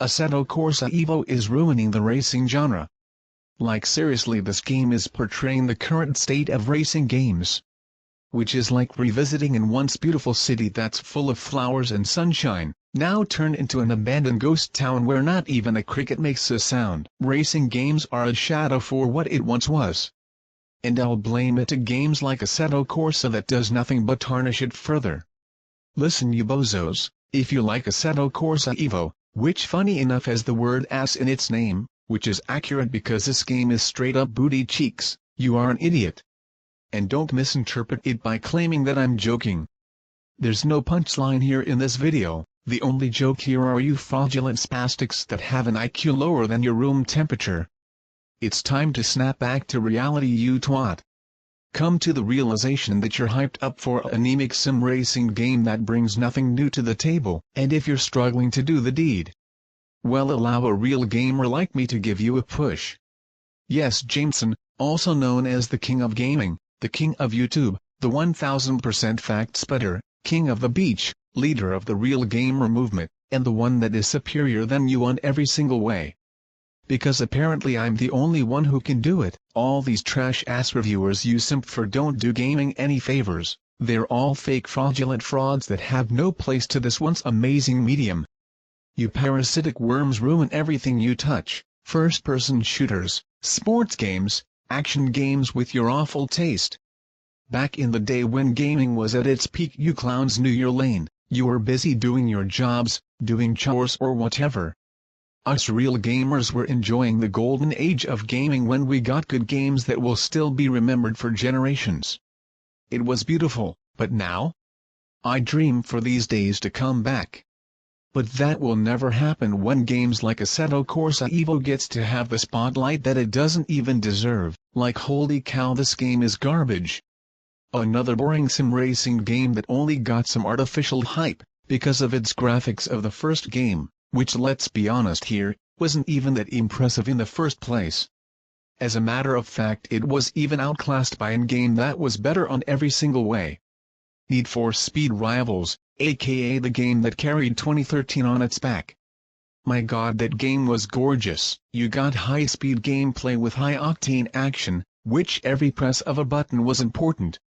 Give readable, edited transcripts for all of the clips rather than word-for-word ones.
Assetto Corsa EVO is ruining the racing genre. Like seriously, this game is portraying the current state of racing games. Which is like revisiting an once beautiful city that's full of flowers and sunshine, now turned into an abandoned ghost town where not even a cricket makes a sound. Racing games are a shadow for what it once was. And I'll blame it to games like Assetto Corsa that does nothing but tarnish it further. Listen you bozos, if you like Assetto Corsa EVO, which funny enough has the word ass in its name, which is accurate because this game is straight up booty cheeks, you are an idiot. And don't misinterpret it by claiming that I'm joking. There's no punchline here in this video, the only joke here are you fraudulent spastics that have an IQ lower than your room temperature. It's time to snap back to reality, you twat. Come to the realization that you're hyped up for an anemic sim racing game that brings nothing new to the table, and if you're struggling to do the deed, well, allow a real gamer like me to give you a push. Yes, Jameson, also known as the king of gaming, the king of YouTube, the 1000% fact spreader, king of the beach, leader of the real gamer movement, and the one that is superior than you on every single way. Because apparently I'm the only one who can do it. All these trash-ass reviewers you simp for don't do gaming any favors, they're all fake fraudulent frauds that have no place to this once amazing medium. You parasitic worms ruin everything you touch, first-person shooters, sports games, action games with your awful taste. Back in the day when gaming was at its peak, you clowns knew your lane, you were busy doing your jobs, doing chores or whatever. Us real gamers were enjoying the golden age of gaming when we got good games that will still be remembered for generations. It was beautiful, but now? I dream for these days to come back. But that will never happen when games like Assetto Corsa EVO gets to have the spotlight that it doesn't even deserve, like holy cow, this game is garbage. Another boring sim racing game that only got some artificial hype, because of its graphics of the first game, which let's be honest here, wasn't even that impressive in the first place. As a matter of fact, it was even outclassed by a game that was better on every single way. Need for Speed Rivals, aka the game that carried 2013 on its back. My god, that game was gorgeous. You got high-speed gameplay with high-octane action, which every press of a button was important.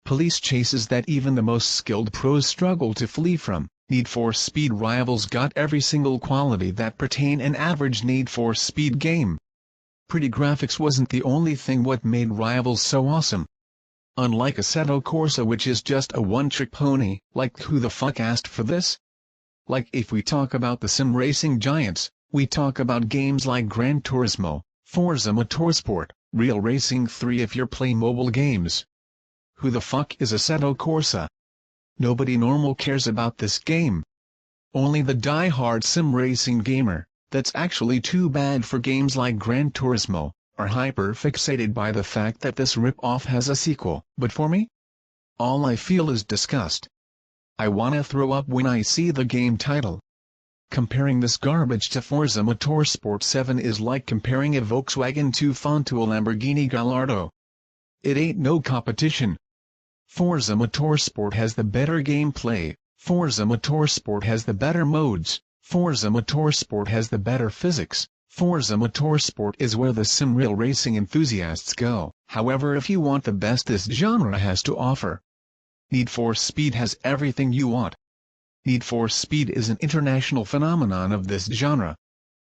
Police chases that even the most skilled pros struggle to flee from. Need for Speed Rivals got every single quality that pertain an average Need for Speed game. Pretty graphics wasn't the only thing what made Rivals so awesome. Unlike Assetto Corsa, which is just a one-trick pony, like who the fuck asked for this? Like if we talk about the sim racing giants, we talk about games like Gran Turismo, Forza Motorsport, Real Racing 3 if you're play mobile games. Who the fuck is Assetto Corsa? Nobody normal cares about this game. Only the die-hard sim racing gamer, that's actually too bad for games like Gran Turismo, are hyper-fixated by the fact that this rip-off has a sequel. But for me? All I feel is disgust. I wanna throw up when I see the game title. Comparing this garbage to Forza Motorsport 7 is like comparing a Volkswagen Tufan to a Lamborghini Gallardo. It ain't no competition. Forza Motorsport has the better gameplay, Forza Motorsport has the better modes, Forza Motorsport has the better physics, Forza Motorsport is where the sim real racing enthusiasts go. However, if you want the best this genre has to offer, Need for Speed has everything you want. Need for Speed is an international phenomenon of this genre.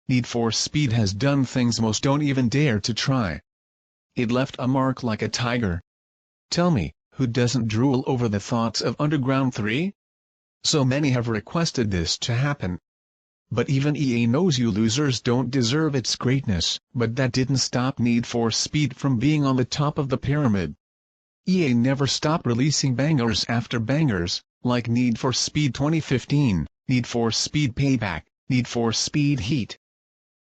Need for Speed has done things most don't even dare to try. It left a mark like a tiger. Tell me, who doesn't drool over the thoughts of Underground 3? So many have requested this to happen. But even EA knows you losers don't deserve its greatness. But that didn't stop Need for Speed from being on the top of the pyramid. EA never stopped releasing bangers after bangers, like Need for Speed 2015, Need for Speed Payback, Need for Speed Heat.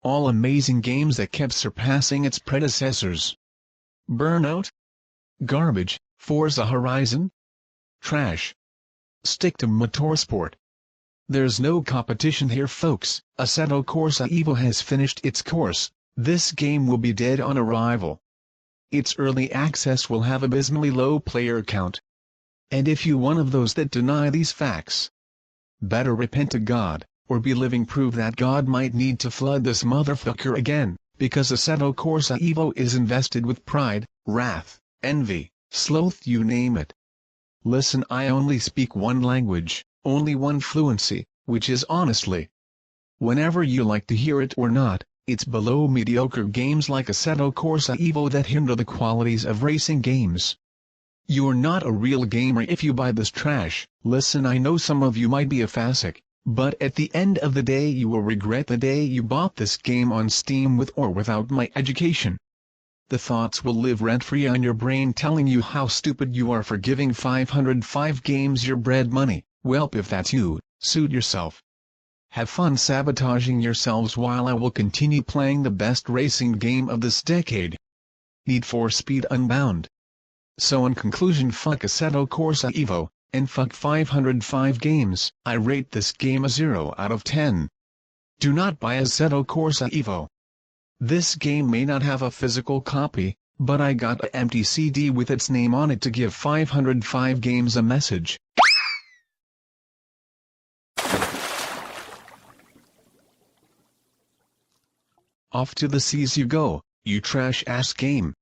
All amazing games that kept surpassing its predecessors. Burnout? Garbage. Forza Horizon? Trash. Stick to Motorsport. There's no competition here, folks. Assetto Corsa EVO has finished its course. This game will be dead on arrival. Its early access will have abysmally low player count. And if you one of those that deny these facts, better repent to God. or be living proof that God might need to flood this motherfucker again, because Assetto Corsa EVO is invested with pride, wrath, envy, sloth, you name it. Listen, I only speak one language, only one fluency, which is honestly. Whenever you like to hear it or not, it's below mediocre games like Assetto Corsa EVO that hinder the qualities of racing games. You're not a real gamer if you buy this trash. Listen, I know some of you might be a fasic, but at the end of the day you will regret the day you bought this game on Steam with or without my education. The thoughts will live rent-free on your brain telling you how stupid you are for giving 505 games your bread money. Welp, if that's you, suit yourself. Have fun sabotaging yourselves while I will continue playing the best racing game of this decade. Need for Speed Unbound. So in conclusion, fuck Assetto Corsa EVO, and fuck 505 games. I rate this game a 0 out of 10. Do not buy Assetto Corsa EVO. This game may not have a physical copy, but I got an empty CD with its name on it to give 505 games a message. Off to the seas you go, you trash-ass game.